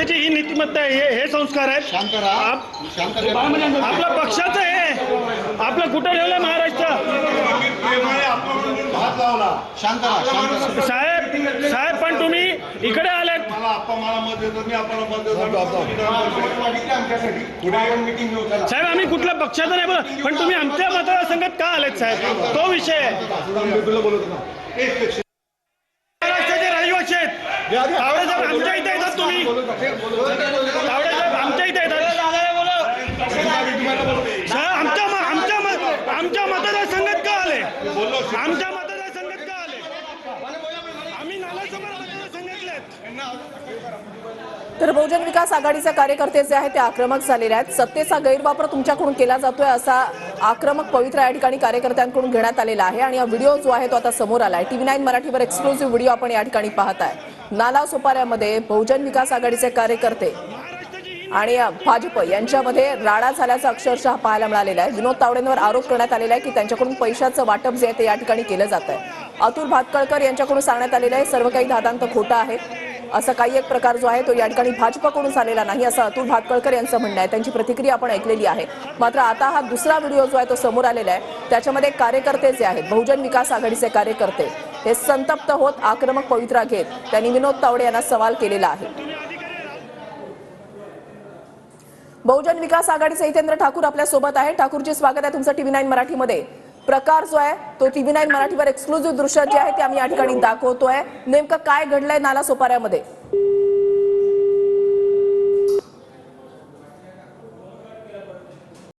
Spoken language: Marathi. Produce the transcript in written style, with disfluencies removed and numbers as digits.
ही नीतिमत्ता आहे, हे संस्कार आहेत. शांत राहा. शांत राहा. आपल्या पक्षाचं आहे, आपलं कुठं ठेवलं महाराष्ट्र. शांत राहा. शांत राहा. साहेब पण तुम्ही इकडे आलेत. साहेब आम्ही कुठल्या पक्षाचं नाही बोलत, पण तुम्ही आमच्या मतदारसंघात का आलेत साहेब, तो विषय आहे. महाराष्ट्राचे रहिवासी आहेत. तावडे साहेब आमच्या इथे येतात, तुम्ही तावडे साहेब आमच्या इथे येतात. आमच्या मतदारसंघात का आले, आमच्या मतदारसंघात का आले, आम्ही नालासोपारा मतदारसंघातले आहेत. तर बहुजन विकास आघाडीचे कार्यकर्ते जे आहेत ते आक्रमक झालेले आहेत. सत्तेचा गैरवापर तुमच्याकडून केला जातोय असा आक्रमक पवित्रा या ठिकाणी कार्यकर्त्यांकडून घेण्यात आलेला आहे आणि हा व्हिडिओ जो आहे तो आता समोर आलाय. TV9 मराठीवर एक्सक्लुझिव्ह व्हिडिओ आपण या ठिकाणी पाहताय. नालासोपाऱ्यामध्ये बहुजन विकास आघाडीचे कार्यकर्ते आणि भाजप यांच्यामध्ये राडा झाल्याचं अक्षरशः पाहायला मिळालेलं आहे. विनोद तावडेंवर आरोप करण्यात आलेला आहे की त्यांच्याकडून पैशाचं वाटप जे आहे ते या ठिकाणी केलं जात आहे. अतुल भातखळकर यांच्याकडून सांगण्यात आलेलं आहे सर्व काही दादांत खोटं आहे. असं काही एक प्रकार जो आहे तो या ठिकाणी भाजपकडून झालेला नाही असं अतुल भातखळकर यांचं म्हणणं आहे. त्यांची प्रतिक्रिया आपण ऐकलेली आहे. मात्र आता हा दुसरा व्हिडिओ जो आहे तो समोर आलेला आहे. त्याच्यामध्ये कार्यकर्ते जे आहेत बहुजन विकास आघाडीचे कार्यकर्ते हे संतप्त होत आक्रमक पवित्रा घेत त्यांनी विनोद तावडे यांना सवाल केलेला आहे. बहुजन विकास आघाडीचे हितेंद्र ठाकूर आपल्या सोबत आहे. ठाकूरजी स्वागत आहे तुमचं TV9 मराठीमध्ये. प्रकार जो आहे तो TV9 मराठीवर एक्सक्लुझिव्ह दृश्य जे आहे ते आम्ही या ठिकाणी दाखवतोय. नेमकं काय घडलंय नालासोपाऱ्यामध्ये?